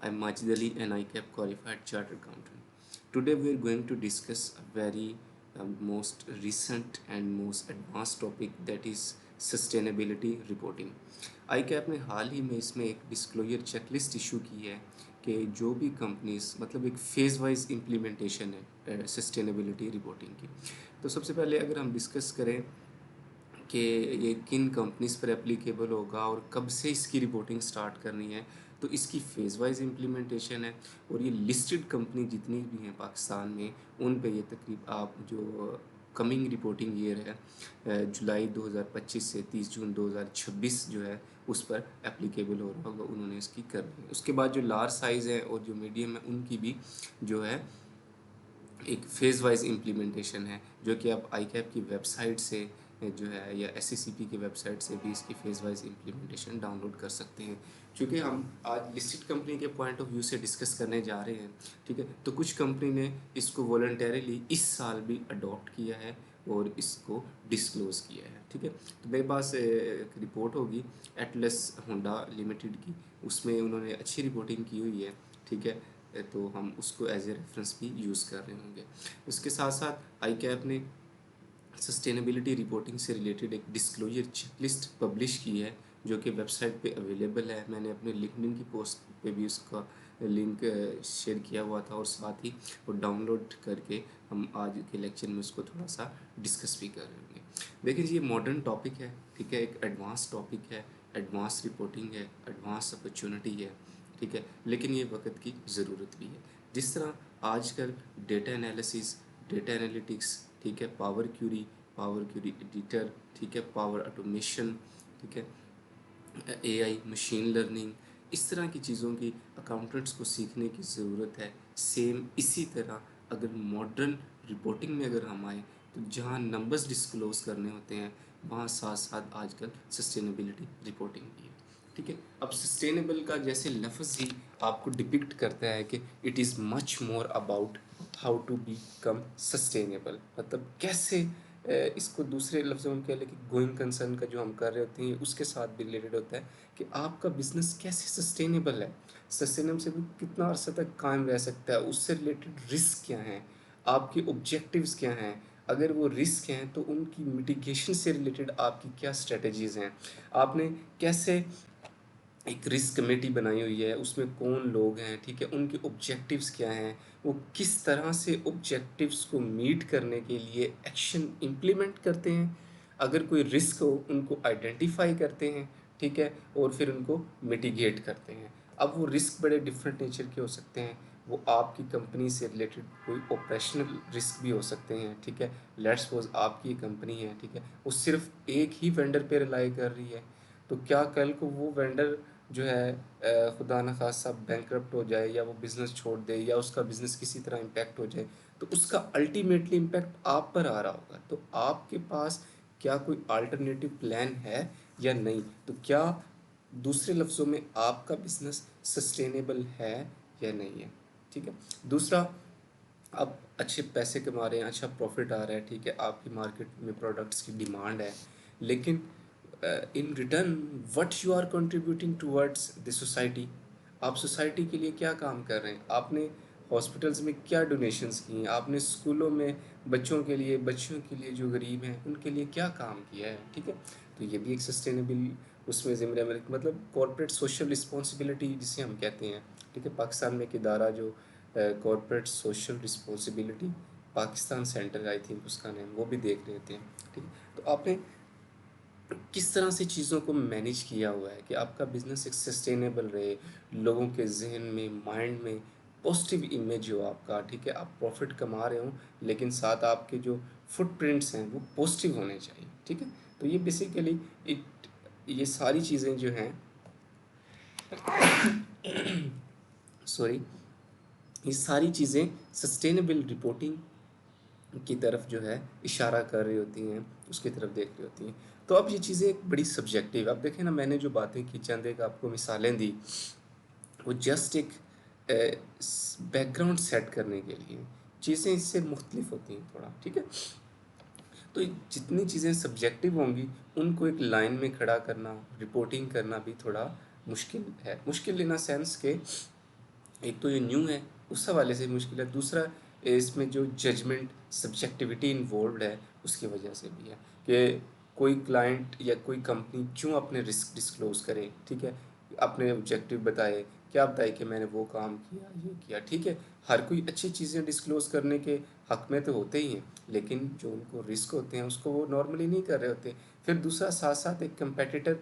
I'm Majid Ali, an ICAP qualified chartered accountant. Today we are going to discuss a very most recent and most advanced topic, that is sustainability reporting. ICAP ने हाल ही में इसमें एक disclosure checklist issue की है कि जो भी companies, मतलब एक फेज़ वाइज इम्प्लीमेंटेशन है सस्टेनेबिलिटी रिपोर्टिंग की। तो सबसे पहले अगर हम डिस्कस करें कि ये किन कंपनीज़ पर एप्लीकेबल होगा और कब से इसकी रिपोर्टिंग स्टार्ट करनी है, तो इसकी फेज़ वाइज इम्प्लीमेंटेशन है। और ये लिस्टेड कंपनी जितनी भी हैं पाकिस्तान में, उन पे ये तकरीब आप जो कमिंग रिपोर्टिंग ईयर है जुलाई 2025 से 30 जून 2026 जो है उस पर एप्लीकेबल हो रहा होगा, उन्होंने इसकी करनी है। उसके बाद जो लार्ज साइज़ है और जो मीडियम है उनकी भी जो है एक फेज़ वाइज इम्प्लीमेंटेशन है, जो कि आप आईकैप की वेबसाइट से जो है या एससीसीपी की वेबसाइट से भी इसकी फेज़ वाइज इम्प्लीमेंटेशन डाउनलोड कर सकते हैं। क्योंकि हम आज लिस्टेड कंपनी के पॉइंट ऑफ व्यू से डिस्कस करने जा रहे हैं, ठीक है। तो कुछ कंपनी ने इसको वॉलंटरीली इस साल भी अडॉप्ट किया है और इसको डिस्क्लोज किया है, ठीक है। तो मेरे पास एक रिपोर्ट होगी एटलस होंडा लिमिटेड की, उसमें उन्होंने अच्छी रिपोर्टिंग की हुई है, ठीक है। तो हम उसको एज ए रेफरेंस भी यूज़ कर रहे होंगे। उसके साथ साथ आईकैप ने सस्टेनेबिलिटी रिपोर्टिंग से रिलेटेड एक डिस्क्लोजर चेकलिस्ट पब्लिश की है, जो कि वेबसाइट पे अवेलेबल है। मैंने अपने लिंक्डइन की पोस्ट पे भी उसका लिंक शेयर किया हुआ था, और साथ ही वो डाउनलोड करके हम आज के लेक्चर में उसको थोड़ा सा डिस्कस भी कर रहे होंगे। देखिए जी, ये मॉडर्न टॉपिक है, ठीक है, एक एडवांस टॉपिक है, एडवांस रिपोर्टिंग है, एडवांस अपॉर्चुनिटी है, ठीक है। लेकिन ये वक्त की ज़रूरत भी है। जिस तरह आजकल डेटा एनालिसिस, डेटा एनालिटिक्स, ठीक है, पावर क्यूरी एडिटर, ठीक है, पावर ऑटोमेशन, ठीक है, एआई, मशीन लर्निंग, इस तरह की चीज़ों की अकाउंटेंट्स को सीखने की ज़रूरत है। सेम इसी तरह अगर मॉडर्न रिपोर्टिंग में अगर हम आए, तो जहाँ नंबर्स डिस्क्लोज करने होते हैं, वहाँ साथ साथ आजकल सस्टेनेबिलिटी रिपोर्टिंग भी है, ठीक है। अब सस्टेनेबल का जैसे लफ्ज़ ही आपको डिपिक्ट करता है कि it is much more about how to become sustainable, मतलब कैसे इसको दूसरे लफ्ज़ों में कह लें कि गोइंग कंसर्न का जो हम कर रहे होते हैं उसके साथ भी रिलेटेड होता है कि आपका बिजनेस कैसे सस्टेनेबल है, सस्टेनेबल से भी कितना अर्सा तक कायम रह सकता है, उससे रिलेटेड रिस्क क्या हैं, आपके ऑब्जेक्टिव्स क्या हैं, अगर वो रिस्क हैं तो उनकी मिटिगेशन से रिलेटेड आपकी क्या स्ट्रेटजीज़ हैं, आपने कैसे एक रिस्क कमेटी बनाई हुई है, उसमें कौन लोग हैं, ठीक है, उनके ऑब्जेक्टिव्स क्या हैं, वो किस तरह से ऑब्जेक्टिव्स को मीट करने के लिए एक्शन इम्प्लीमेंट करते हैं, अगर कोई रिस्क हो उनको आइडेंटिफाई करते हैं, ठीक है, और फिर उनको मिटिगेट करते हैं। अब वो रिस्क बड़े डिफरेंट नेचर के हो सकते हैं, वो आपकी कंपनी से रिलेटेड कोई ऑपरेशनल रिस्क भी हो सकते हैं, ठीक है। लेट्स सपोज आपकी कंपनी है, ठीक है, वो सिर्फ एक ही वेंडर पे रिलाई कर रही है, तो क्या कल को वो वेंडर जो है खुदा न खास्ता बैंकरप्ट हो जाए, या वो बिज़नेस छोड़ दे, या उसका बिज़नेस किसी तरह इम्पैक्ट हो जाए, तो उसका अल्टीमेटली इम्पैक्ट आप पर आ रहा होगा। तो आपके पास क्या कोई अल्टरनेटिव प्लान है या नहीं, तो क्या दूसरे लफ्ज़ों में आपका बिज़नेस सस्टेनेबल है या नहीं है, ठीक है। दूसरा, आप अच्छे पैसे कमा रहे हैं, अच्छा प्रॉफिट आ रहा है, ठीक है, आपकी मार्केट में प्रोडक्ट्स की डिमांड है, लेकिन in return what you are contributing towards the society, आप सोसाइटी के लिए क्या काम कर रहे हैं, आपने हॉस्पिटल्स में क्या डोनेशंस की हैं, आपने स्कूलों में बच्चों के लिए जो गरीब हैं उनके लिए क्या काम किया है, ठीक है। तो ये भी एक सस्टेनेबल उसमें जिम्मेदारी, मतलब कॉर्पोरेट सोशल रिस्पॉन्सिबिलिटी जिसे हम कहते हैं, ठीक है। पाकिस्तान में एक इदारा जो corporate social responsibility Pakistan centre, I think उसका नेम, वो भी देख रहे थे, ठीक है। तो आपने किस तरह से चीज़ों को मैनेज किया हुआ है कि आपका बिजनेस एक सस्टेनेबल रहे, लोगों के जहन में, माइंड में पॉजिटिव इमेज हो आपका, ठीक है, आप प्रॉफिट कमा रहे हो, लेकिन साथ आपके जो फुटप्रिंट्स हैं वो पॉजिटिव होने चाहिए, ठीक है। तो ये बेसिकली इट ये सारी चीज़ें जो हैं सॉरी, ये सारी चीज़ें सस्टेनेबल रिपोर्टिंग की तरफ जो है इशारा कर रही होती हैं, उसकी तरफ देख रही होती हैं। तो अब ये चीज़ें एक बड़ी सब्जेक्टिव, अब देखें ना, मैंने जो बातें की, चंद एक आपको मिसालें दी, वो जस्ट एक बैकग्राउंड सेट करने के लिए, चीज़ें इससे मुख्तलिफ होती हैं थोड़ा, ठीक है। तो जितनी चीज़ें सब्जेक्टिव होंगी उनको एक लाइन में खड़ा करना, रिपोर्टिंग करना भी थोड़ा मुश्किल है, मुश्किल इन अ सेंस के एक तो ये न्यू है, उस हवाले से मुश्किल है। दूसरा, इसमें जो जजमेंट सब्जेक्टिविटी इन्वॉल्व है उसकी वजह से भी है कि कोई क्लाइंट या कोई कंपनी क्यों अपने रिस्क डिस्क्लोज करे, ठीक है, अपने ऑब्जेक्टिव बताए, क्या बताए कि मैंने वो काम किया, ये किया, ठीक है। हर कोई अच्छी चीज़ें डिस्क्लोज करने के हक में तो होते ही हैं, लेकिन जो उनको रिस्क होते हैं उसको वो नॉर्मली नहीं कर रहे होते। फिर दूसरा, साथ साथ एक कंपेटिटर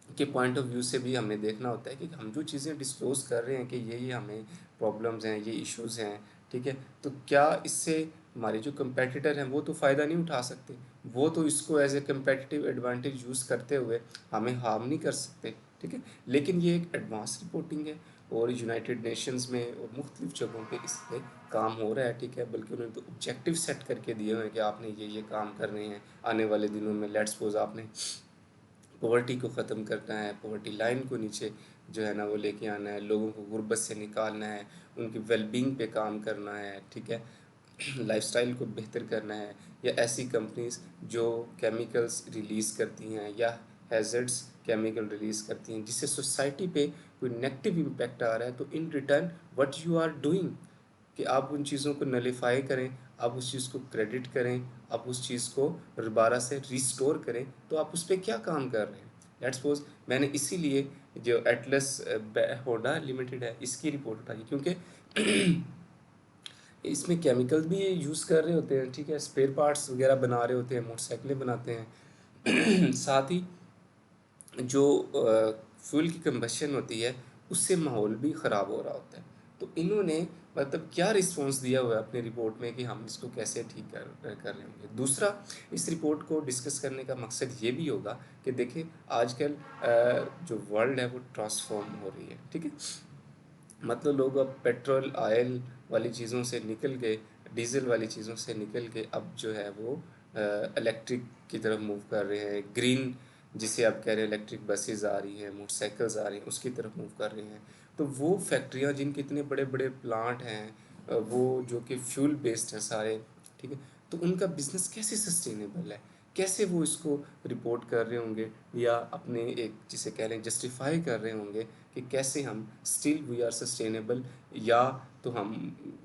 के पॉइंट ऑफ व्यू से भी हमें देखना होता है कि हम जो चीज़ें डिस्क्लोज कर रहे हैं कि ये हमें प्रॉब्लम्स हैं, ये इश्यूज़ हैं, ठीक है, तो क्या इससे हमारे जो कंपेटिटर हैं वो तो फ़ायदा नहीं उठा सकते, वो तो इसको as a competitive advantage use करते हुए हमें हार्म नहीं कर सकते, ठीक है। लेकिन ये एक एडवांस रिपोर्टिंग है और यूनाइटेड नेशंस में और मुख्तलिफ जगहों पे इस पर काम हो रहा है, ठीक है। बल्कि उन्होंने तो ऑब्जेक्टिव सेट करके दिए हुए हैं कि आपने ये काम करने हैं आने वाले दिनों में। लेट्स सपोज आपने पॉवर्टी को ख़त्म करना है, पॉवर्टी लाइन को नीचे जो है ना वो लेके आना है, लोगों को गुर्बत से निकालना है, उनकी वेलबींग पे काम करना है, ठीक है, लाइफस्टाइल को बेहतर करना है। या ऐसी कंपनीज जो केमिकल्स रिलीज़ करती हैं या हैज़र्ड्स केमिकल रिलीज़ करती हैं जिससे सोसाइटी पे कोई नेगेटिव इम्पैक्ट आ रहा है, तो in return what you are doing कि आप उन चीज़ों को नलीफाई करें, आप उस चीज़ को क्रेडिट करें, आप उस चीज़ को दोबारा से रिस्टोर करें, तो आप उस पर क्या काम कर रहे हैं। लेट्स सपोज मैंने इसीलिए जो एटलस होंडा लिमिटेड है इसकी रिपोर्ट उठाई, क्योंकि इसमें केमिकल भी यूज़ कर रहे होते हैं, ठीक है, स्पेयर पार्ट्स वगैरह बना रहे होते हैं, मोटरसाइकिलें बनाते हैं साथ ही जो फ्यूल की कंबशन होती है उससे माहौल भी ख़राब हो रहा होता है। तो इन्होंने मतलब क्या रिस्पॉन्स दिया हुआ है अपनी रिपोर्ट में कि हम इसको कैसे ठीक कर रहे होंगे। दूसरा, इस रिपोर्ट को डिस्कस करने का मकसद ये भी होगा कि देखें आजकल जो वर्ल्ड है वो ट्रांसफॉर्म हो रही है, ठीक है। मतलब लोग अब पेट्रोल ऑयल वाली चीज़ों से निकल के, डीजल वाली चीज़ों से निकल के अब जो है वो इलेक्ट्रिक की तरफ मूव कर रहे हैं। ग्रीन जिसे आप कह रहे हैं, इलेक्ट्रिक बसेस आ रही हैं, मोटरसाइकिल्स आ रही हैं, उसकी तरफ मूव कर रहे हैं। तो वो फैक्ट्रियाँ जिनके इतने बड़े बड़े प्लांट हैं, वो जो कि फ्यूल बेस्ड हैं सारे, ठीक है, तो उनका बिजनेस कैसे सस्टेनेबल है, कैसे वो इसको रिपोर्ट कर रहे होंगे या अपने एक जिसे कह रहे हैं जस्टिफाई कर रहे होंगे कि कैसे हम स्टिल वी आर सस्टेनेबल। या तो हम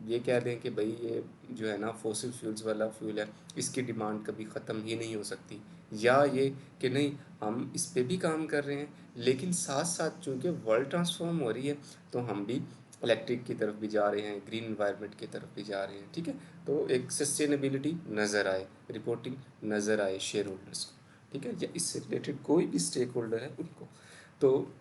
ये कह दें कि भाई ये जो है ना फॉसिल फ्यूल्स वाला फ्यूल है, इसकी डिमांड कभी ख़त्म ही नहीं हो सकती। या ये कि नहीं, हम इस पे भी काम कर रहे हैं, लेकिन साथ साथ चूँकि वर्ल्ड ट्रांसफॉर्म हो रही है तो हम भी इलेक्ट्रिक की तरफ भी जा रहे हैं, ग्रीन इन्वायरमेंट की तरफ भी जा रहे हैं, ठीक है। तो एक सस्टेनेबिलिटी नज़र आए, रिपोर्टिंग नज़र आए शेयर होल्डर्स को, ठीक है, या इससे रिलेटेड कोई भी स्टेक होल्डर है उनको। तो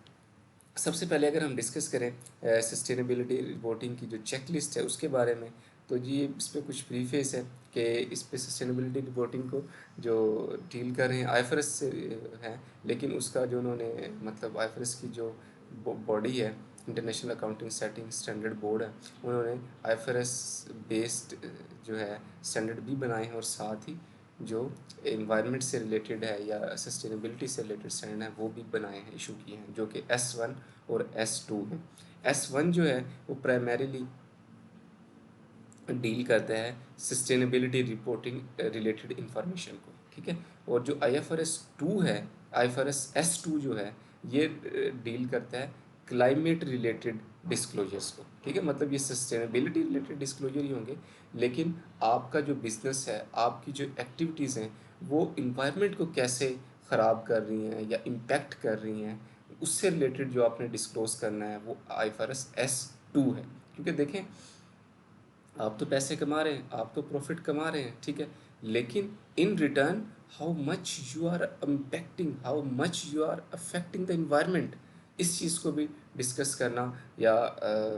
सबसे पहले अगर हम डिस्कस करें सस्टेनेबिलिटी रिपोर्टिंग की जो चेकलिस्ट है उसके बारे में, तो जी इस पर कुछ प्रीफेस है कि इस पे सस्टेनेबिलिटी रिपोर्टिंग को जो डील कर रहे हैं आईएफआरएस से है, लेकिन उसका जो उन्होंने मतलब आईएफआरएस की जो बॉडी है, international accounting setting standard board है, उन्होंने आईएफआरएस बेस्ड जो है स्टैंडर्ड भी बनाए हैं और साथ ही जो इन्वायरमेंट से रिलेटेड है या सस्टेनेबिलिटी से रिलेटेड स्टैंडर्ड है वो भी बनाए हैं, इशू किए हैं, जो कि S1 और S2 हैं। S1 जो है वो प्राइमरीली डील करता है सस्टेनेबिलिटी रिपोर्टिंग रिलेटेड इंफॉर्मेशन को, ठीक है। और जो IFRS 2 है, IFRS S2 जो है ये डील करता है क्लाइमेट रिलेटेड डिस्क्लोजर्स को, ठीक है। मतलब ये सस्टेनेबिलिटी रिलेटेड डिस्क्लोजर ही होंगे, लेकिन आपका जो बिजनेस है, आपकी जो एक्टिविटीज़ हैं वो इन्वायरमेंट को कैसे ख़राब कर रही हैं या इम्पेक्ट कर रही हैं, उससे रिलेटेड जो आपने डिस्क्लोज करना है वो IFRS S2 है। क्योंकि देखें आप तो पैसे कमा रहे हैं, आप तो प्रॉफिट कमा रहे हैं, ठीक है, लेकिन in return how much you are impacting, how much you are affecting the environment, इस चीज़ को भी डिस्कस करना या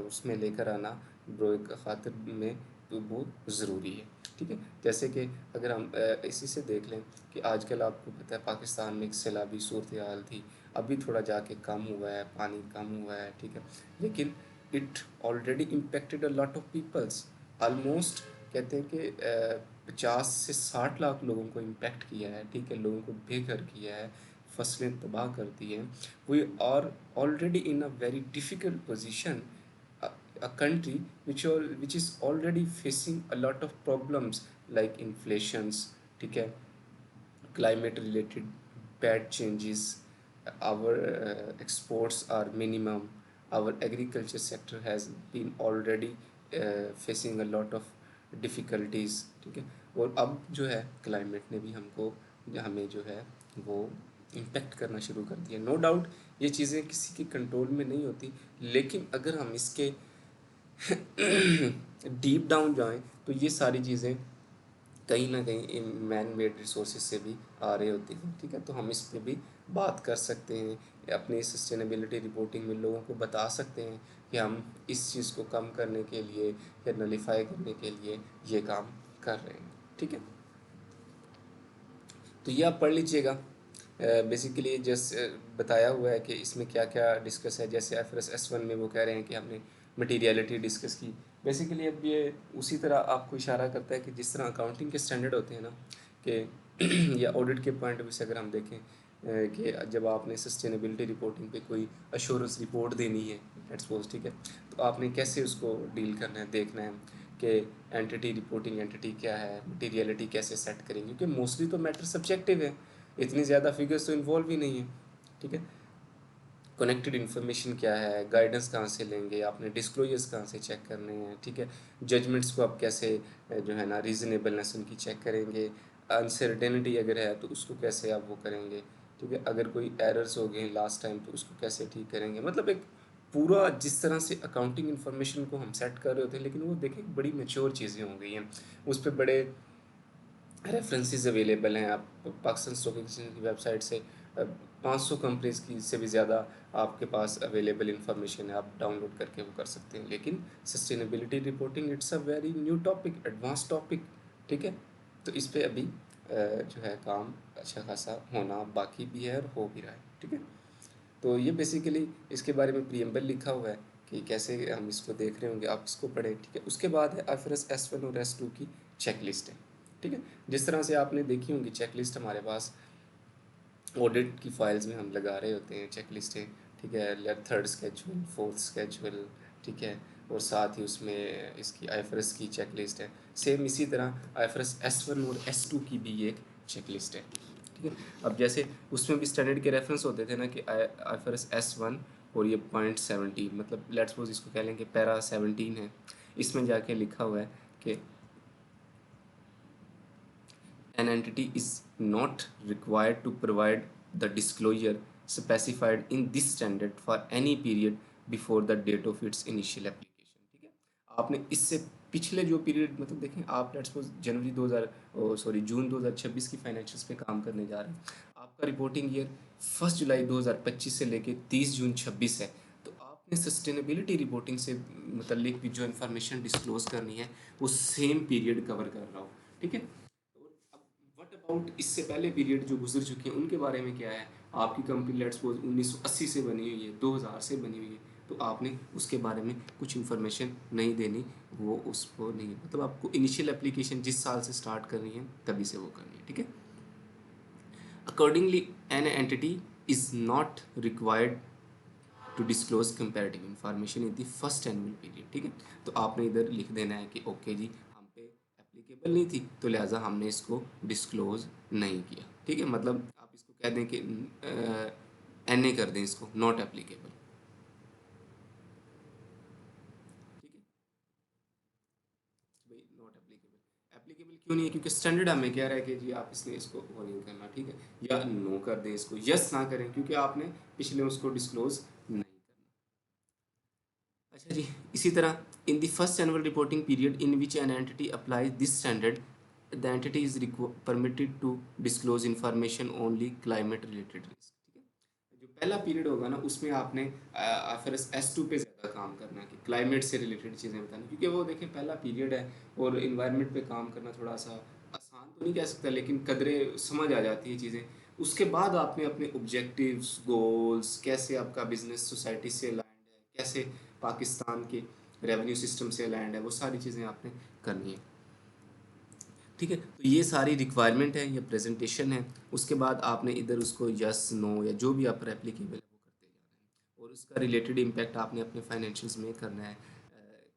उसमें लेकर आना ब्रो का खातिर में तो बहुत ज़रूरी है, ठीक है। जैसे कि अगर हम इसी से देख लें कि आजकल आपको पता है पाकिस्तान में एक सैलाबी सूरत हाल थी, अभी थोड़ा जाके कम हुआ है, पानी कम हुआ है, ठीक है, लेकिन it already impacted a lot of peoples, almost कहते हैं कि 50 से 60 लाख लोगों को इम्पेक्ट किया है, ठीक है, लोगों को बेघर किया है, फसलें तबाह कर दी हैं। We are already in a very difficult position, a country which is already facing a lot of problems like inflations, ठीक है, climate related bad changes, our exports are minimum, our agriculture sector has been already facing a lot of difficulties, ठीक है। और अब जो है climate ने भी हमें जो है वो इम्पेक्ट करना शुरू कर दिया। नो डाउट ये चीज़ें किसी के कंट्रोल में नहीं होती, लेकिन अगर हम इसके डीप डाउन जाएं तो ये सारी चीज़ें कहीं ना कहीं मैन मेड रिसोर्सेज से भी आ रही होती हैं, ठीक है। तो हम इस पे भी बात कर सकते हैं, अपनी सस्टेनेबिलिटी रिपोर्टिंग में लोगों को बता सकते हैं कि हम इस चीज़ को कम करने के लिए या नलीफाई करने के लिए ये काम कर रहे हैं, ठीक है। तो ये आप पढ़ लीजिएगा। बेसिकली जैसे बताया हुआ है कि इसमें क्या क्या डिस्कस है। जैसे IFRS S1 में वो कह रहे हैं कि हमने मटीरियलिटी डिस्कस की। बेसिकली अब ये उसी तरह आपको इशारा करता है कि जिस तरह अकाउंटिंग के स्टैंडर्ड होते हैं ना, कि या ऑडिट के पॉइंट ऑफ व्यू से अगर हम देखें कि जब आपने सस्टेनेबिलिटी रिपोर्टिंग पे कोई अश्योरेंस रिपोर्ट देनी है, लेट्स सपोज, ठीक है, तो आपने कैसे उसको डील करना है, देखना है कि एंटिटी रिपोर्टिंग एंटिटी क्या है, मटीरियलिटी कैसे सेट करेंगे, क्योंकि मोस्टली तो मैटर सब्जेक्टिव है, इतनी ज़्यादा फिगर्स तो इन्वॉल्व ही नहीं है, ठीक है। कनेक्टेड इन्फॉर्मेशन क्या है, गाइडेंस कहाँ से लेंगे, आपने डिस्क्लोजर्स कहाँ से चेक करने हैं, ठीक है। जजमेंट्स को आप कैसे जो है ना रीज़नेबलनेस उनकी चेक करेंगे, अनसर्टेनिटी अगर है तो उसको कैसे आप वो करेंगे, ठीक है। अगर कोई एरर्स हो गए लास्ट टाइम तो उसको कैसे ठीक करेंगे। मतलब एक पूरा जिस तरह से अकाउंटिंग इन्फॉर्मेशन को हम सेट कर रहे होते हैं, लेकिन वो देखें बड़ी मैच्योर चीज़ें हो गई हैं, उस पर बड़े रेफरेंसेस अवेलेबल हैं। आप पाकिस्तान स्टॉक एक्सचेंज की वेबसाइट से 500 कंपनीज की से भी ज़्यादा आपके पास अवेलेबल इंफॉर्मेशन है, आप डाउनलोड करके वो कर सकते हैं। लेकिन sustainability reporting it's a very new topic, advance topic, ठीक है। तो इस पे अभी जो है काम अच्छा खासा होना बाकी भी है और हो भी रहा है, ठीक है। तो ये बेसिकली इसके बारे में प्रीएम्बल लिखा हुआ है कि कैसे हम इसको देख रहे होंगे, आप इसको पढ़ें, ठीक है। उसके बाद है IFRS S1 और S2 की चेक लिस्ट है, ठीक है। जिस तरह से आपने देखी होंगी चेक लिस्ट हमारे पास ऑडिट की फाइल्स में हम लगा रहे होते हैं चेक लिस्टें, ठीक है। थर्ड स्केजुअल, फोर्थ स्केजुअल, ठीक है। और साथ ही उसमें इसकी IFRS की चेक लिस्ट है। सेम इसी तरह IFRS S1 और S2 की भी एक चेक लिस्ट है, ठीक है। अब जैसे उसमें भी स्टैंडर्ड के रेफरेंस होते थे ना कि IFRS S1 और ये .17, मतलब लेट्स सपोज इसको कह लें कि पैरा 17 है, इसमें जाके लिखा हुआ है कि an entity is not required to provide the disclosure specified in this standard for any period before the date of its initial application, ठीक है। आपने इससे पिछले जो पीरियड, मतलब देखें आप लेट्स सपोज जनवरी 2000 सॉरी जून 2026 की फाइनेंशियल्स पे काम करने जा रहे हैं, आपका रिपोर्टिंग ईयर 1 जुलाई 2025 से लेके 30 जून 26 है, तो आपने सस्टेनेबिलिटी रिपोर्टिंग से मतलब भी जो इन्फॉर्मेशन डिस्क्लोज करनी है वो सेम पीरियड कवर कर रहा हो, ठीक है। अब व्हाट अबाउट इससे पहले पीरियड जो गुजर चुके हैं उनके बारे में क्या है। आपकी कंपनी लेट्स सपोज 1980 से बनी हुई है, 2000 से बनी हुई है, तो आपने उसके बारे में कुछ इन्फॉर्मेशन नहीं देनी, वो उसको नहीं, मतलब आपको इनिशियल एप्लीकेशन जिस साल से स्टार्ट करनी है तभी से वो करनी है, ठीक है। Accordingly an entity is not required to disclose comparative information in the first annual period, ठीक है। तो आपने इधर लिख देना है कि ओके जी हम पे एप्लीकेबल नहीं थी तो लिहाजा हमने इसको डिस्क्लोज नहीं किया, ठीक है। मतलब आप इसको कह दें कि NA कर दें इसको, नॉट एप्लीकेबल, ठीक है। भाई नॉट एप्लीकेबल, एप्लीकेबल क्यों नहीं है, क्योंकि स्टैंडर्ड हमें कह रहा है कि जी आप इसने इसको वो नहीं करना, ठीक है। या नो कर दें इसको, यस ना करें क्योंकि आपने पिछले उसको डिस्क्लोज नहीं करना। अच्छा जी, इसी तरह in the first annual reporting period in which an entity applies this standard the entity is permitted to disclose information only climate related risk, ठीक है। जो पहला पीरियड होगा ना उसमें आपने फिर S2 पे ज़्यादा काम करना है कि क्लाइमेट से रिलेटेड चीज़ें बताना, क्योंकि वो देखें पहला पीरियड है और इन्वायरमेंट पे काम करना थोड़ा सा आसान तो नहीं कह सकता, लेकिन कदरे समझ आ जाती है चीज़ें। उसके बाद आपने अपने ऑब्जेक्टिव्स गोल्स, कैसे आपका बिजनेस सोसाइटी से अलाइंड है, कैसे पाकिस्तान के रेवेन्यू सिस्टम से अलाइंड है, वो सारी चीज़ें आपने करनी है, ठीक है। तो ये सारी रिक्वायरमेंट है, ये प्रेजेंटेशन है। उसके बाद आपने इधर उसको यस नो या जो भी आप एप्लीकेबल है वो करते जाना है, और उसका रिलेटेड इम्पैक्ट आपने अपने फाइनेंशियल्स में करना है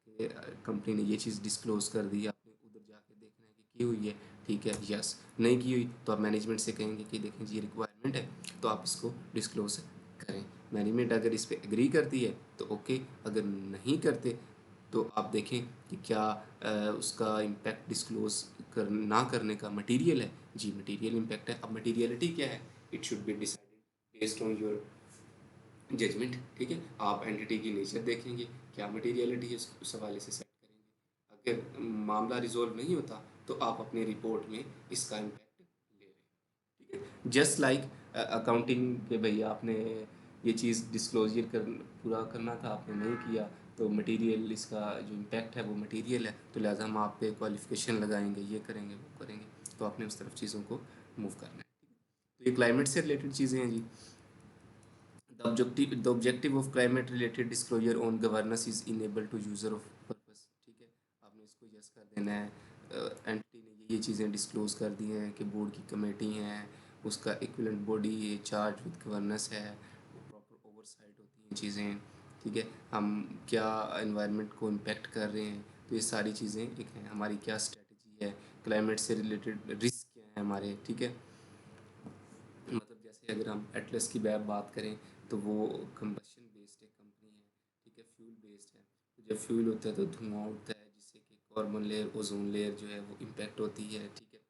कि कंपनी ने ये चीज़ डिस्क्लोज कर दी, आपने उधर जाके देखना है कि की हुई है, ठीक है, यस। नहीं की हुई तो आप मैनेजमेंट से कहेंगे कि देखें जी ये रिक्वायरमेंट है तो आप इसको डिस्क्लोज करें, मैनेजमेंट अगर इस पे एग्री करती है तो ओके, अगर नहीं करते तो आप देखें कि क्या उसका इम्पैक्ट डिस्क्लोज कर ना करने का मटेरियल है। जी मटेरियल इम्पैक्ट है। अब मटेरियलिटी क्या है, it should be decided based on your judgement. ठीक है, आप एंटिटी की नेचर देखेंगे, क्या मटेरियलिटी है उस हवाले से सेट करेंगे। अगर मामला रिजोल्व नहीं होता तो आप अपनी रिपोर्ट में इसका इम्पैक्ट ले लें। ठीक है, जस्ट लाइक अकाउंटिंग के भैया आपने ये चीज़ डिस्क्लोजर पूरा करना था, आपने नहीं किया, तो मटेरियल इसका जो इम्पैक्ट है वो मटेरियल है, तो लिहाजा हम आप पे क्वालिफिकेशन लगाएंगे, ये करेंगे वो करेंगे, तो आपने उस तरफ चीज़ों को मूव करना है। तो ये क्लाइमेट से रिलेटेड चीज़ें हैं जी। The objective of climate related disclosure on governance is enable to user of purpose। ठीक है, आपने इसको यस कर देना है। एंटिटी ने ये चीज़ें डिस्क्लोज कर दी हैं कि बोर्ड की कमेटी है, उसका इक्विवेलेंट बॉडी है, चार्ज विद गवर्नेंस है, वो प्रॉपर ओवरसाइट होती हैं चीज़ें। ठीक है, हम क्या एनवायरनमेंट को इम्पेक्ट कर रहे हैं, तो ये सारी चीज़ें एक हैं। हमारी क्या स्ट्रेटजी है, क्लाइमेट से रिलेटेड रिस्क क्या है हमारे। ठीक है, मतलब जैसे अगर हम एटलस की बात करें तो वो कंबशन बेस्ड एक कंपनी है। ठीक है, फ्यूल बेस्ड है, तो जब फ्यूल होता है तो धुआं उठता है जिससे कि कार्बन लेयर, ओजोन लेयर जो है वो इम्पैक्ट होती है। ठीक है,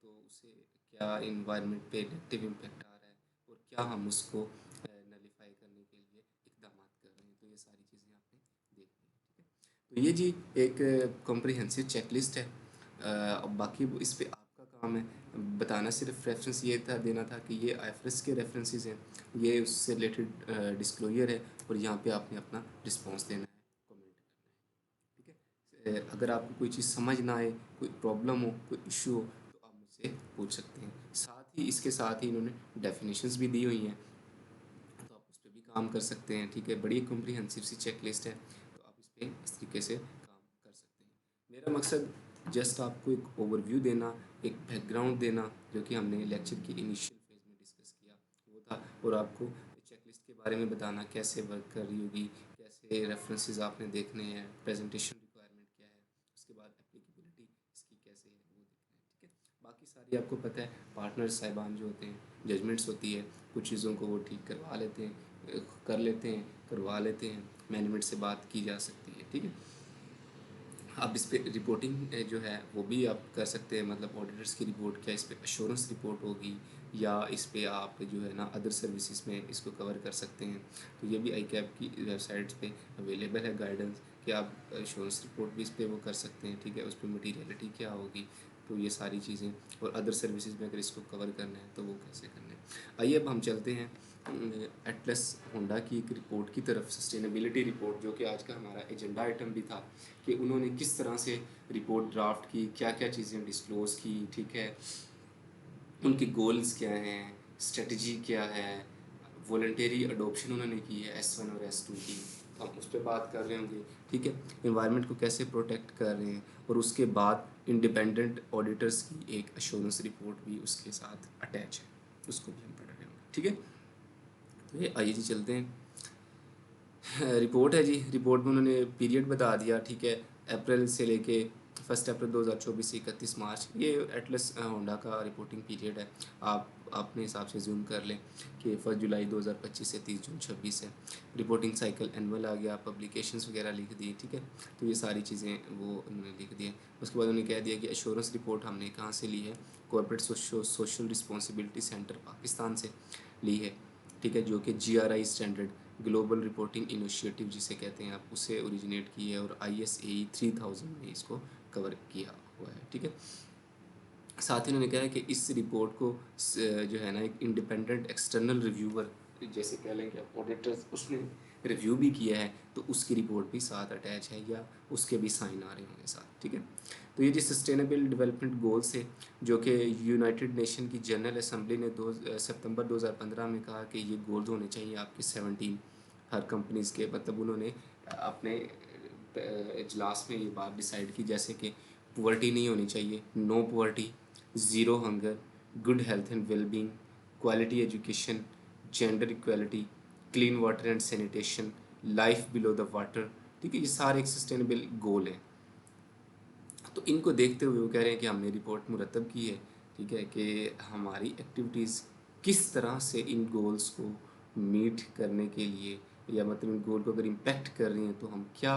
तो उसे क्या इन्वायरमेंट पे नेगेटिव इम्पैक्ट आ रहा है और क्या हम उसको नलीफाई करने के लिए इकदाम कर रहे हैं, तो ये सारी चीज़ें आपने देखनी है। ठीक है, तो ये जी एक कॉम्प्रिहेंसिव चेकलिस्ट है। अब बाकी इस पे आपका काम है बताना। सिर्फ रेफरेंस ये था देना था कि ये आईएफआरएस के रेफरेंसेस हैं, ये उससे रिलेटेड डिस्क्लोजर है, और यहाँ पे आपने अपना रिस्पांस देना है, कमेंट करना है। ठीक है, अगर आपको कोई चीज़ समझ ना आए, कोई प्रॉब्लम हो, कोई इशू हो, तो आप मुझसे पूछ सकते हैं। साथ ही इसके साथ ही इन्होंने डेफिनेशंस भी दी हुई हैं, तो आप उस पर भी काम कर सकते हैं। ठीक है, बड़ी कॉम्प्रिहेंसिव सी चेक लिस्ट है, तो आप इस पर इस तरीके से काम कर सकते हैं। मेरा मकसद जस्ट आपको एक ओवरव्यू देना, एक बैकग्राउंड देना, जो कि हमने लेक्चर की इनिशियल फेज में डिस्कस किया वो था, और आपको चेकलिस्ट के बारे में बताना कैसे वर्क कर रही होगी, कैसे रेफरेंसेस आपने देखने हैं, प्रेजेंटेशन रिक्वायरमेंट क्या है, उसके बाद एप्लीकेबिलिटी इसकी कैसे है वो देखना है। ठीक है, बाकी सारी आपको पता है, पार्टनर साहिबान जो होते हैं, जजमेंट्स होती है, कुछ चीज़ों को वो ठीक करवा लेते हैं, कर लेते हैं, करवा लेते हैं, मैनेजमेंट से बात की जा सकती है। ठीक है, आप इस पे रिपोर्टिंग जो है वो भी आप कर सकते हैं, मतलब ऑडिटर्स की रिपोर्ट, क्या इस पे एश्योरेंस रिपोर्ट होगी, या इस पे आप जो है ना अदर सर्विसेज में इसको कवर कर सकते हैं। तो ये भी आई कैप की वेबसाइट्स पे अवेलेबल है गाइडेंस कि आप एश्योरेंस रिपोर्ट भी इस पे वो कर सकते हैं। ठीक है, उस पर मटीरियलिटी क्या होगी, तो ये सारी चीज़ें, और अदर सर्विसेज में अगर इसको कवर करना है तो वो कैसे करना है। आइए अब हम चलते हैं एटलस होंडा की एक रिपोर्ट की तरफ, सस्टेनेबिलिटी रिपोर्ट, जो कि आज का हमारा एजेंडा आइटम भी था, कि उन्होंने किस तरह से रिपोर्ट ड्राफ्ट की, क्या क्या चीज़ें डिस्क्लोज़ की। ठीक है, उनके गोल्स क्या हैं, स्ट्रेटजी क्या है, वॉलंटरी अडोप्शन उन्होंने की है S1 और S2 की, तो हम उस पर बात कर रहे होंगे। ठीक है, इन्वायरमेंट को कैसे प्रोटेक्ट कर रहे हैं, और उसके बाद इंडिपेंडेंट ऑडिटर्स की एक एश्योरेंस रिपोर्ट भी उसके साथ अटैच है, उसको भी हम पढ़ रहे होंगे। ठीक है, तो ये आइए जी चलते हैं। रिपोर्ट है जी, रिपोर्ट में उन्होंने पीरियड बता दिया। ठीक है, अप्रैल से लेके 1 अप्रैल 2024 से 31 मार्च, ये एटलस होंडा का रिपोर्टिंग पीरियड है। आप अपने हिसाब से जूम कर लें कि 1 जुलाई 2025 से 30 जून 26 है। रिपोर्टिंग साइकिल एनुअल आ गया, पब्लिकेशंस वगैरह लिख दिए। ठीक है, तो ये सारी चीज़ें वो उन्होंने लिख दी हैं। उसके बाद उन्होंने कह दिया कि एश्योरेंस रिपोर्ट हमने कहाँ से ली है, corporate social responsibility centre Pakistan से ली है। ठीक है, जो कि GRI standard, global reporting initiative जिसे कहते हैं आप, उसे ओरिजिनेट की है, और ISAE 3000 में इसको कवर किया हुआ है। ठीक है, साथ ही उन्होंने कहा है कि इस रिपोर्ट को जो है ना एक इंडिपेंडेंट एक्सटर्नल रिव्यूअर, जैसे कह लें कि ऑडिटर्स, उसने रिव्यू भी किया है, तो उसकी रिपोर्ट भी साथ अटैच है, या उसके भी साइन आ रहे होंगे साथ। ठीक है, तो ये जो सस्टेनेबल डेवलपमेंट गोल्स है, जो कि यूनाइटेड नेशन की जनरल असम्बली ने 2 सितंबर 2015 में कहा कि ये गोल्स होने चाहिए आपके 17 हर कंपनीज़ के, मतलब उन्होंने अपने इजलास में ये बात डिसाइड की, जैसे कि पुअर्टी नहीं होनी चाहिए, no poverty, zero hunger, good health and wellbeing, quality education, gender equality, clean water and sanitation, life below the water. ठीक है, ये सारे एक सस्टेनेबल गोल हैं। तो इनको देखते हुए वो कह रहे हैं कि हमने रिपोर्ट मुरतब की है। ठीक है, कि हमारी एक्टिविटीज़ किस तरह से इन गोल्स को मीट करने के लिए, या मतलब इन गोल को अगर इम्पैक्ट कर रही हैं तो हम क्या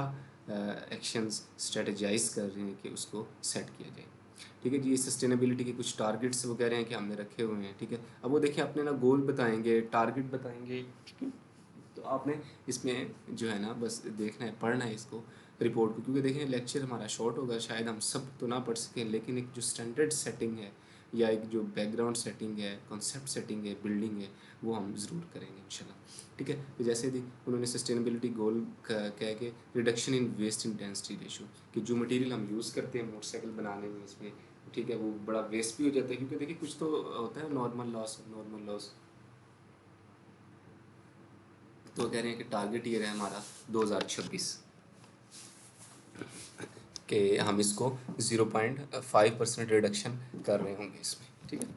एक्शंस स्ट्रेटजाइज कर रहे हैं कि उसको सेट किया जाए। ठीक है जी, ये सस्टेनेबिलिटी के कुछ टारगेट्स वो कह रहे हैं कि हमने रखे हुए हैं। ठीक है, अब वो देखिए अपने ना गोल बताएंगे, टारगेट बताएंगे, ठीक है, तो आपने इसमें जो है ना बस देखना है, पढ़ना है इसको रिपोर्ट को, क्योंकि देखिए लेक्चर हमारा शॉर्ट होगा, शायद हम सब तो ना पढ़ सकें, लेकिन एक जो स्टैंडर्ड सेटिंग है या एक जो बैकग्राउंड सेटिंग है, कॉन्सेप्ट सेटिंग है, बिल्डिंग है, वो हम ज़रूर करेंगे इंशाल्लाह। ठीक है, तो जैसे दी उन्होंने सस्टेनेबिलिटी गोल कह के reduction in waste intensity ratio, कि जो मटेरियल हम यूज़ करते हैं मोटरसाइकिल बनाने में इसमें, ठीक है, वो बड़ा वेस्ट भी हो जाता है, क्योंकि देखिए कुछ तो होता है नॉर्मल लॉस। तो कह रहे हैं कि टारगेट ये रहा हमारा 2026 कि हम इसको 0.5% रिडक्शन कर रहे होंगे इसमें। ठीक है,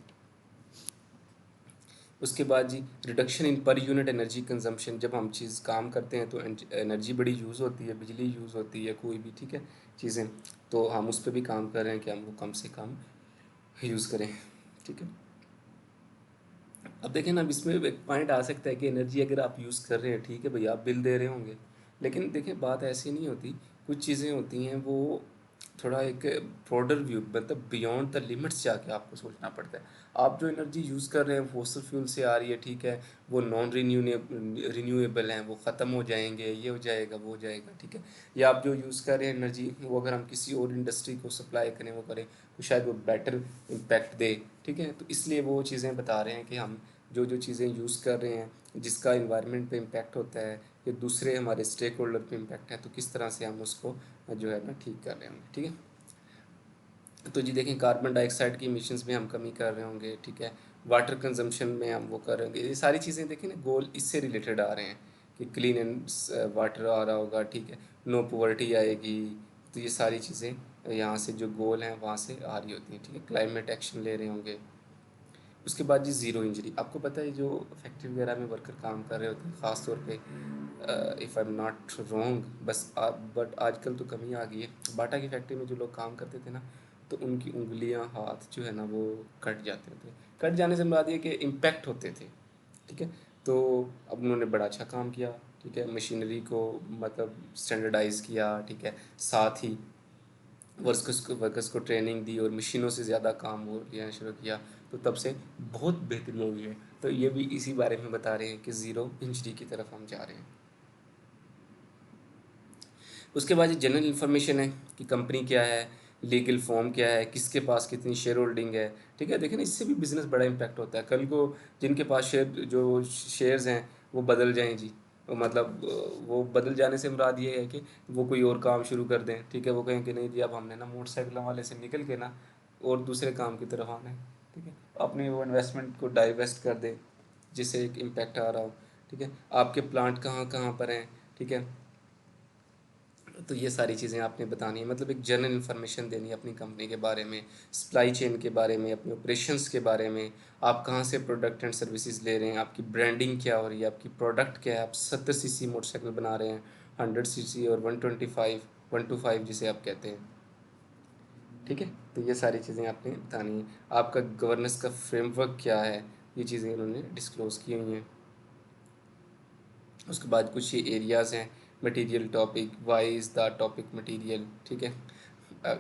उसके बाद जी reduction in per unit energy consumption, जब हम चीज़ काम करते हैं तो एनर्जी बड़ी यूज़ होती है, बिजली यूज़ होती है, कोई भी, ठीक है, चीज़ें, तो हम उस पर भी काम कर रहे हैं कि हम वो कम से कम यूज़ करें। ठीक है, अब देखें ना, अब इसमें एक पॉइंट आ सकता है कि एनर्जी अगर आप यूज़ कर रहे हैं, ठीक है भैया, आप बिल दे रहे होंगे, लेकिन देखिए बात ऐसी नहीं होती, कुछ चीज़ें होती हैं वो थोड़ा एक ब्रॉडर व्यू, मतलब बियॉन्ड द लिमिट्स जाके आपको सोचना पड़ता है। आप जो एनर्जी यूज़ कर रहे हैं फॉसिल फ्यूल से आ रही है, ठीक है, वो नॉन रिन्यूएबल हैं, वो ख़त्म हो जाएंगे, ये हो जाएगा, वो हो जाएगा, ठीक है, या आप जो यूज़ कर रहे हैं एनर्जी, वो अगर हम किसी और इंडस्ट्री को सप्लाई करें, वो करें, तो शायद वो बेटर इम्पैक्ट दे। ठीक है, तो इसलिए वो चीज़ें बता रहे हैं कि हम जो चीज़ें यूज़ कर रहे हैं जिसका इन्वायरमेंट पे इम्पैक्ट होता है या दूसरे हमारे स्टेक होल्डर पे इम्पैक्ट है, तो किस तरह से हम उसको जो है ना ठीक कर रहे होंगे। ठीक है, तो जी देखें कार्बन डाइऑक्साइड की इमिशंस में हम कमी कर रहे होंगे, ठीक है, वाटर कंजम्पशन में हम वो कर रहे होंगे, ये सारी चीज़ें देखें ना, गोल इससे रिलेटेड आ रहे हैं कि क्लीन एंड वाटर आ रहा होगा, ठीक है, नो पॉवर्टी आएगी, तो ये सारी चीज़ें यहाँ से जो गोल हैं वहाँ से आ रही होती हैं। ठीक है, क्लाइमेट एक्शन ले रहे होंगे। उसके बाद जी ज़ीरो इंजरी, आपको पता है जो फैक्ट्री वगैरह में वर्कर काम कर रहे होते हैं ख़ास तौर पे, if I am not wrong, बस बट आजकल तो कमी आ गई है, बाटा की फैक्ट्री में जो लोग काम करते थे ना, तो उनकी उंगलियां हाथ जो है ना वो कट जाते थे, कट जाने से मुराद ये कि इम्पैक्ट होते थे। ठीक है, तो अब उन्होंने बड़ा अच्छा काम किया, ठीक है, मशीनरी को मतलब स्टैंडर्डाइज़ किया, ठीक है, साथ ही वर्कर्स को ट्रेनिंग दी और मशीनों से ज़्यादा काम वो लिया शुरू किया, तो तब से बहुत बेहतरी हो गई है। तो ये भी इसी बारे में बता रहे हैं कि ज़ीरो इंजरी की तरफ हम जा रहे हैं। उसके बाद ये जनरल इन्फॉर्मेशन है कि कंपनी क्या है, लीगल फॉर्म क्या है, किसके पास कितनी शेयर होल्डिंग है। ठीक है, देखें ना, इससे भी बिज़नेस बड़ा इम्पैक्ट होता है, कल को जिनके पास शेयर्स हैं वो बदल जाएं जी, तो मतलब वो बदल जाने से मुराद ये है कि वो कोई और काम शुरू कर दें, ठीक है, वो कहें कि नहीं जी अब हमने ना मोटरसाइकिलों वाले से निकल के ना और दूसरे काम की तरफ आना है, ठीक है, अपनी वो इन्वेस्टमेंट को डाइवेस्ट कर दें जिससे एक इम्पैक्ट आ रहा हो। ठीक है, आपके प्लांट कहाँ कहाँ पर हैं, ठीक है, तो ये सारी चीज़ें आपने बतानी है, मतलब एक जनरल इन्फॉर्मेशन देनी है अपनी कंपनी के बारे में, सप्लाई चेन के बारे में, अपने ऑपरेशंस के बारे में, आप कहाँ से प्रोडक्ट एंड सर्विसेज ले रहे हैं, आपकी ब्रांडिंग क्या हो रही है, आपकी प्रोडक्ट क्या है, आप 70 सीसी मोटरसाइकिल बना रहे हैं, 100 सीसी और 125 जिसे आप कहते हैं। ठीक है, तो ये सारी चीज़ें आपने बतानी है, आपका गवर्नेंस का फ्रेमवर्क क्या है, ये चीज़ें इन्होंने डिस्क्लोज़ की हुई हैं। उसके बाद कुछ ये एरियाज़ हैं, material topic, why is the topic material, ठीक है,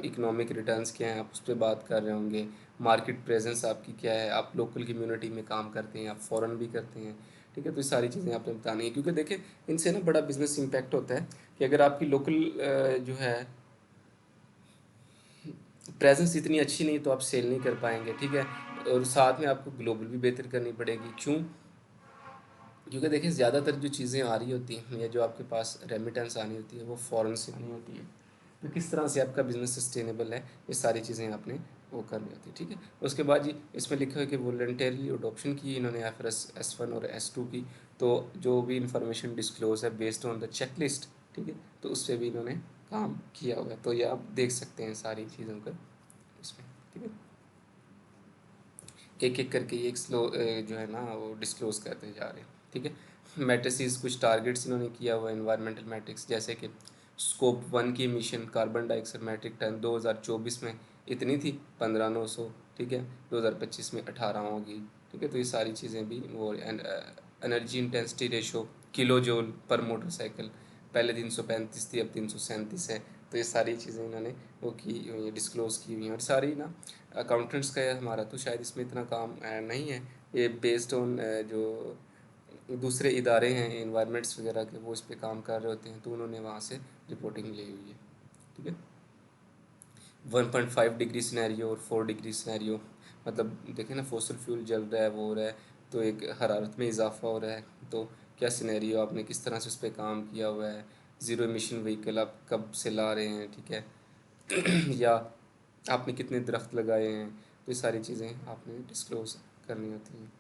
इकोनॉमिक रिटर्न्स क्या हैं, आप उस पर बात कर रहे होंगे, मार्केट प्रेजेंस आपकी क्या है, आप लोकल कम्युनिटी में काम करते हैं, आप फ़ॉरेन भी करते हैं। ठीक है, तो ये सारी चीज़ें आपने बतानी है, क्योंकि देखिए इनसे ना बड़ा बिजनेस इम्पैक्ट होता है कि अगर आपकी लोकल जो है प्रेजेंस इतनी अच्छी नहीं तो आप सेल नहीं कर पाएंगे। ठीक है, और साथ में आपको ग्लोबल भी बेहतर करनी पड़ेगी, क्यों, क्योंकि देखिए ज़्यादातर जो चीज़ें आ रही होती हैं या जो आपके पास रेमिटेंस आनी होती है वो फ़ॉरेन से आनी होती है, तो किस तरह से आपका बिज़नेस सस्टेनेबल है, ये सारी चीज़ें आपने वो करनी होती है। ठीक है, उसके बाद जी इसमें लिखा है कि वॉलंटरीली अडॉप्शन की इन्होंने FRS S1 और S2 की, तो जो भी इंफॉर्मेशन डिस्क्लोज है based on the checklist, ठीक है, तो उस पर भी इन्होंने काम किया हुआ है, तो ये आप देख सकते हैं सारी चीज़ों का इसमें। ठीक है, एक एक करके ये एक जो है ना वो डिस्क्लोज करते जा रहे हैं। ठीक है, मैट्रिसेस कुछ टारगेट्स इन्होंने किया हुआ है एनवायरमेंटल मैट्रिक्स, जैसे कि स्कोप 1 की emission carbon dioxide metric ton 2024 में इतनी थी 15,900, ठीक है, 2025 में 18 होगी। ठीक है, तो ये सारी चीज़ें भी वो energy intensity ratio kilo joule पर मोटरसाइकिल, पहले 335 थी अब 337 है। तो ये सारी चीज़ें इन्होंने वो की हुई हैं, डिस्क्लोज़ की हुई हैं। और सारी ना अकाउंटेंट्स का है हमारा, तो शायद इसमें इतना काम नहीं है। ये बेस्ड ऑन जो दूसरे इदारे हैं इन्वायरमेंट्स वगैरह के, वो इस पे काम कर रहे होते हैं, तो उन्होंने वहाँ से रिपोर्टिंग ली हुई है। ठीक है, 1.5 डिग्री सिनेरियो और 4 डिग्री सिनेरियो, मतलब देखें ना फॉसिल फ्यूल जल रहा है, वो हो रहा है, तो एक हरारत में इजाफा हो रहा है, तो क्या सिनेरियो, आपने किस तरह से उस पर काम किया हुआ है, ज़ीरो एमिशन व्हीकल आप कब से ला रहे हैं, ठीक है या आपने कितने दरख्त लगाए हैं, तो ये सारी चीज़ें आपने डिस्क्लोज करनी होती हैं।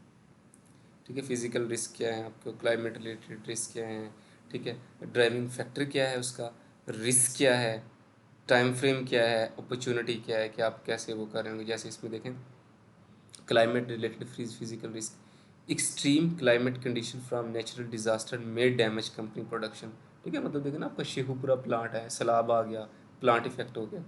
ठीक है, फिज़िकल रिस्क क्या है आपको, क्लाइमेट रिलेटेड रिस्क क्या है, ठीक है, ड्राइविंग फैक्टर क्या है उसका, रिस्क क्या है, टाइम फ्रेम क्या है, अपॉर्चुनिटी क्या है कि आप कैसे वो कर रहे होंगे। जैसे इसमें देखें climate related physical risk, extreme climate condition from natural disaster may damage company production. ठीक है, मतलब देखें ना आपका शेखुपुरा प्लांट है, सैलाब आ गया, प्लांट इफेक्ट हो गया,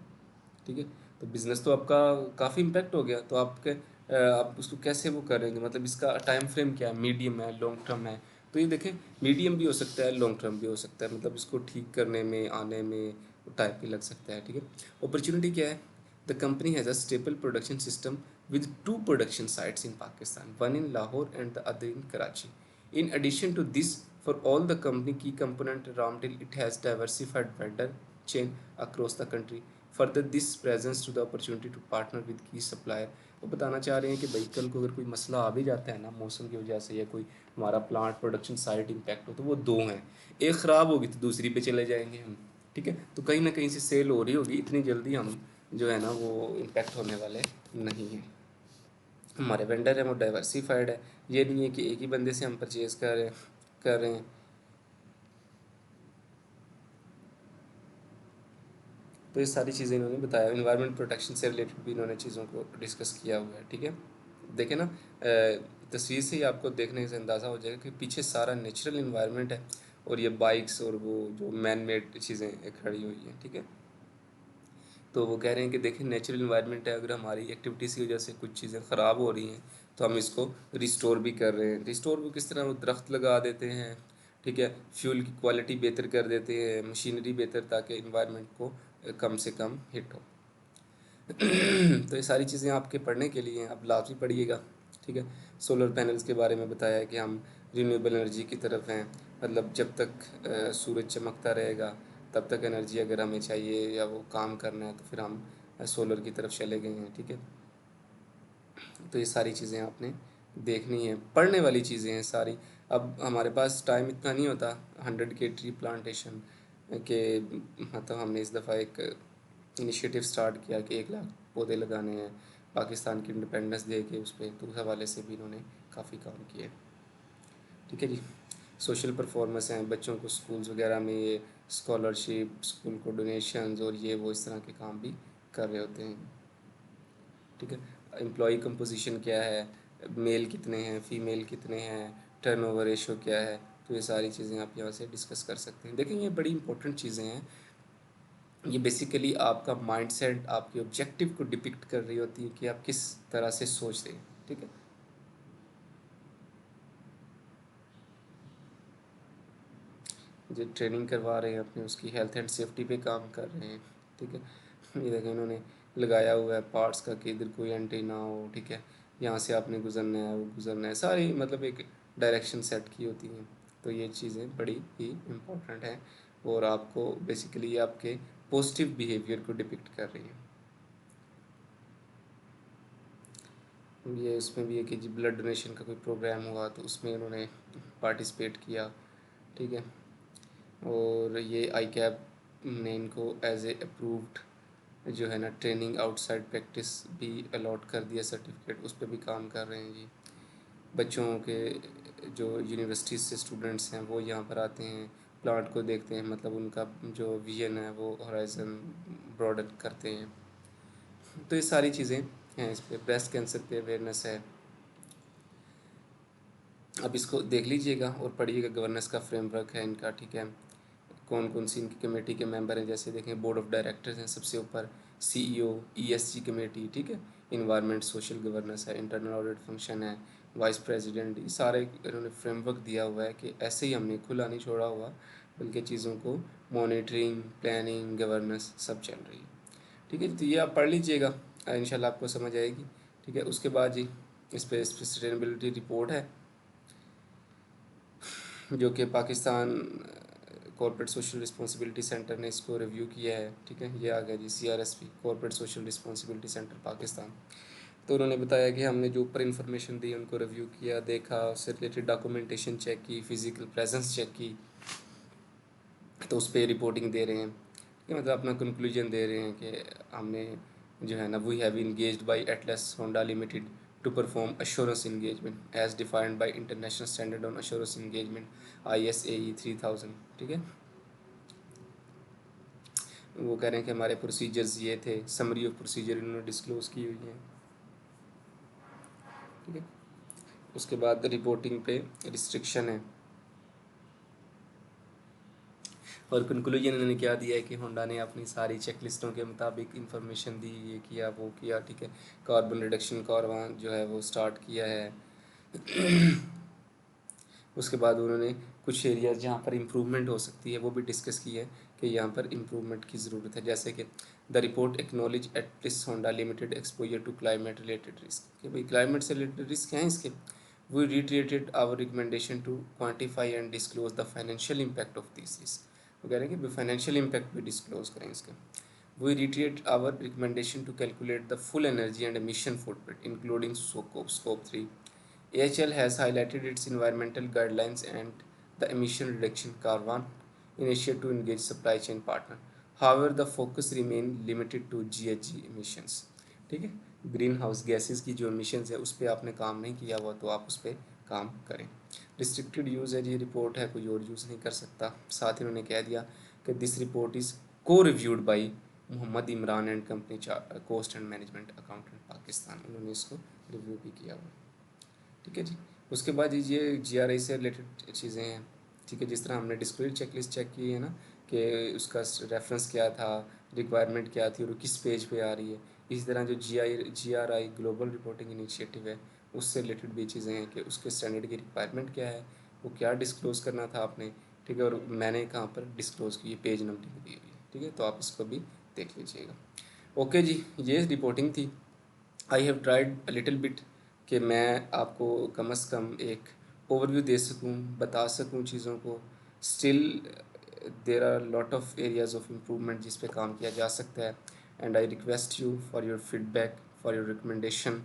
ठीक है, तो बिज़नेस तो आपका काफ़ी इम्पैक्ट हो गया, तो आपके आप उसको कैसे वो करेंगे, मतलब इसका टाइम फ्रेम क्या है, मीडियम है, लॉन्ग टर्म है। तो ये देखें मीडियम भी हो सकता है, लॉन्ग टर्म भी हो सकता है, मतलब इसको ठीक करने में आने में टाइम भी लग सकता है। ठीक है, अपॉर्चुनिटी क्या है, the company has a stable production system with two production sites in Pakistan, one in Lahore and the other in Karachi. In addition to this, for all the company key component raw material, it has diversified vendor chain across the country. Further, this presents to the opportunity to partner with key supplier. वो बताना चाह रहे हैं कि भाई कल को अगर कोई मसला आ भी जाता है ना मौसम की वजह से, या कोई हमारा प्लांट प्रोडक्शन साइट इम्पैक्ट हो, तो वो दो हैं, एक ख़राब होगी तो दूसरी पे चले जाएंगे हम। ठीक है, तो कहीं ना कहीं से सेल हो रही होगी, इतनी जल्दी हम जो है ना वो इम्पैक्ट होने वाले नहीं हैं। हमारे वेंडर हैं वो डाइवर्सिफाइड है, ये नहीं है कि एक ही बंदे से हम परचेज़ कर रहे हैं। तो ये सारी चीज़ें इन्होंने बताया, इन्वायरमेंट प्रोटेक्शन से रिलेटेड भी इन्होंने चीज़ों को डिस्कस किया हुआ है। ठीक है, देखें ना तस्वीर से ही आपको देखने से अंदाज़ा हो जाएगा कि पीछे सारा नेचुरल इन्वायरमेंट है, और ये बाइक्स और वो जो मैन मेड चीज़ें खड़ी हुई हैं। ठीक है, तो वो कह रहे हैं कि देखिए नेचुरल इन्वायरमेंट है, अगर हमारी एक्टिविटीज़ की वजह से कुछ चीज़ें ख़राब हो रही हैं तो हम इसको रिस्टोर भी कर रहे हैं। रिस्टोर वो किस तरह, वो दरख्त लगा देते हैं, ठीक है, फ्यूल की क्वालिटी बेहतर कर देते हैं, मशीनरी बेहतर, ताकि इन्वायरमेंट को कम से कम हिट हो। तो ये सारी चीज़ें आपके पढ़ने के लिए हैं, आप लाजमी पढ़िएगा। ठीक है, सोलर पैनल्स के बारे में बताया है कि हम रिन्यूएबल एनर्जी की तरफ हैं, मतलब जब तक सूरज चमकता रहेगा तब तक एनर्जी अगर हमें चाहिए या वो काम करना है तो फिर हम सोलर की तरफ चले गए हैं। ठीक है, तो ये सारी चीज़ें आपने देखनी है, पढ़ने वाली चीज़ें हैं सारी। अब हमारे पास टाइम इतना नहीं होता 100 के ट्री प्लांटेशन के, मतलब हमने इस दफ़ा एक इनिशिएटिव स्टार्ट किया कि 1 लाख पौधे लगाने हैं पाकिस्तान की इंडिपेंडेंस डे के उस पर, तो उस हवाले से भी इन्होंने काफ़ी काम किया। ठीक है जी, सोशल परफॉर्मेंस हैं, बच्चों को स्कूल्स वगैरह में ये स्कॉलरशिप, स्कूल को डोनेशंस और ये वो इस तरह के काम भी कर रहे होते हैं। ठीक है, एम्प्लॉई कंपोजिशन क्या है, मेल कितने हैं, फीमेल कितने हैं, टर्नओवर रेशो क्या है, तो ये सारी चीज़ें आप यहाँ से डिस्कस कर सकते हैं। देखें ये बड़ी इंपॉर्टेंट चीज़ें हैं, ये बेसिकली आपका माइंडसेट, आपके ऑब्जेक्टिव को डिपिक्ट कर रही होती है कि आप किस तरह से सोच रहे हैं। ठीक है, जो ट्रेनिंग करवा रहे हैं अपने, उसकी हेल्थ एंड सेफ्टी पे काम कर रहे हैं। ठीक है, ये देखें इन्होंने लगाया हुआ है पार्ट्स का कि इधर कोई एंट्री ना हो। ठीक है, यहाँ से आपने गुजरना है, वो गुजरना है, सारी मतलब एक डायरेक्शन सेट की होती हैं। तो ये चीज़ें बड़ी ही इम्पोर्टेंट हैं, और आपको बेसिकली ये आपके पॉजिटिव बिहेवियर को डिपिक्ट कर रही हैं। ये उसमें भी है कि जी ब्लड डोनेशन का कोई प्रोग्राम हुआ तो उसमें उन्होंने पार्टिसिपेट किया। ठीक है, और ये आई कैप ने इनको एज ए अप्रूव्ड जो है ना ट्रेनिंग आउटसाइड प्रैक्टिस भी अलॉट कर दिया सर्टिफिकेट, उस पर भी काम कर रहे हैं जी। बच्चों के जो यूनिवर्सिटीज़ से स्टूडेंट्स हैं वो यहाँ पर आते हैं, प्लांट को देखते हैं, मतलब उनका जो विजन है वो हॉराइजन ब्रॉडन करते हैं। तो ये सारी चीज़ें हैं इस पर। ब्रेस्ट कैंसर पे अवेयरनेस है, अब इसको देख लीजिएगा और पढ़िएगा, गवर्नेंस का फ्रेमवर्क है इनका। ठीक है, कौन कौन सी इनकी कमेटी के मेंबर हैं, जैसे देखें बोर्ड ऑफ डायरेक्टर्स हैं सबसे ऊपर, सीईओ, ईएसजी कमेटी, ठीक है, इन्वायरमेंट सोशल गवर्नेंस है, इंटरनल ऑडिट फंक्शन है, वाइस प्रेसिडेंट, ये सारे इन्होंने फ्रेमवर्क दिया हुआ है कि ऐसे ही हमने खुला नहीं छोड़ा हुआ, बल्कि चीज़ों को मॉनिटरिंग, प्लानिंग, गवर्नेंस सब चल रही है। ठीक है, तो ये आप पढ़ लीजिएगा, इंशाल्लाह आपको समझ आएगी। ठीक है, उसके बाद जी इस पे सस्टेनेबिलिटी रिपोर्ट है जो कि Pakistan corporate social responsibility centre ने इसको रिव्यू किया है। ठीक है, ये आ गया जी, CRSP corporate social responsibility centre Pakistan. तो उन्होंने बताया कि हमने जो ऊपर इन्फॉर्मेशन दी उनको रिव्यू किया, देखा, उससे रिलेटेड डॉक्यूमेंटेशन चेक की, फिजिकल प्रेजेंस चेक की, तो उस पर रिपोर्टिंग दे रहे हैं कि मतलब अपना कंक्लूजन दे रहे हैं कि हमने जो है ना, we have engaged by Atlas Honda Limited to perform assurance engagement as defined by international standard on assurance engagement ISAE 3000। ठीक है, वो कह रहे हैं कि हमारे प्रोसीजर्स ये थे, समरी ऑफ प्रोसीजर इन्होंने डिस्क्लोज की हुई है। ठीक है, उसके बाद रिपोर्टिंग पे रिस्ट्रिक्शन है, और कंक्लूजन इन्होंने क्या दिया है कि होंडा ने अपनी सारी चेकलिस्टों के मुताबिक इंफॉर्मेशन दी, ये किया वो किया। ठीक है, कार्बन रिडक्शन कारवां जो है वो स्टार्ट किया है। उसके बाद उन्होंने कुछ एरियाज जहाँ पर इम्प्रूवमेंट हो सकती है वो भी डिस्कस की है कि यहाँ पर इम्प्रूवमेंट की ज़रूरत है, जैसे कि the report acknowledge at this Honda Limited exposure to climate related risk, कि भाई क्लाइमेट से रिलेटेड रिस्क हैं इसके। We reiterated our recommendation to quantify and disclose the financial impact of this risk, वो कह रहे हैं कि फाइनेंशियल इम्पैक्ट भी डिस्क्लोज करें इसका। We reiterate our recommendation to calculate the full energy and emission footprint, including scope 3. AHL has highlighted its environmental guidelines and the emission reduction caravan initiative to engage supply chain partner. However, the focus remain limited to GHG emissions. ठीक है, green house gases की जो emissions है उस पर आपने काम नहीं किया हुआ तो आप उस पर काम करें। रिस्ट्रिक्टेड यूज़ है, ये रिपोर्ट है, कोई और यूज़ नहीं कर सकता। साथ ही उन्होंने कह दिया कि दिस रिपोर्ट इज़ को reviewed by Mohammad Imran and company cost and management accountant Pakistan, उन्होंने इसको रिव्यू भी किया हुआ। ठीक है जी, उसके बाद ये GRI से रिलेटेड चीज़ें हैं। ठीक है, जिस तरह हमने डिस्क्लोजर चेकलिस्ट चेक की है ना, कि उसका रेफरेंस क्या था, रिक्वायरमेंट क्या थी और वो किस पेज पे आ रही है। इसी तरह जो GRI ग्लोबल रिपोर्टिंग इनिशिएटिव है उससे रिलेटेड भी चीज़ें हैं कि उसके स्टैंडर्ड की रिक्वायरमेंट क्या है, वो क्या डिस्क्लोज़ करना था आपने। ठीक है, और मैंने कहाँ पर डिस्क्लोज़ की, पेज नंबरिंग दी हुई है। ठीक है, तो आप इसको भी देख लीजिएगा। ओके जी, ये रिपोर्टिंग थी। I have tried a little bit कि मैं आपको कम से कम एक ओवरव्यू दे सकूं, बता सकूं चीज़ों को। Still there are lot of areas of improvement जिस पे काम किया जा सकता है, and I request you for your feedback, for your recommendation.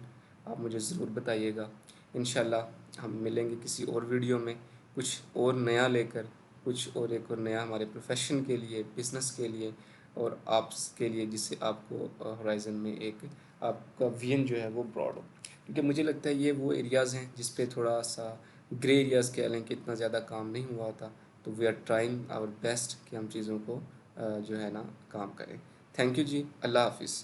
आप मुझे ज़रूर बताइएगा। इंशाल्लाह हम मिलेंगे किसी और वीडियो में कुछ और नया लेकर, कुछ और एक और नया हमारे प्रोफेशन के लिए, बिज़नेस के लिए और आपके लिए, जिससे आपको होराइज़न में एक आपका विजन जो है वो ब्रॉड हो। क्योंकि मुझे लगता है ये वो एरियाज़ हैं जिस पे थोड़ा सा ग्रे एरियाज़ कह लें कि इतना ज़्यादा काम नहीं हुआ होता। तो we are trying our best कि हम चीज़ों को जो है ना काम करें। थैंक यू जी, अल्लाह हाफिज़।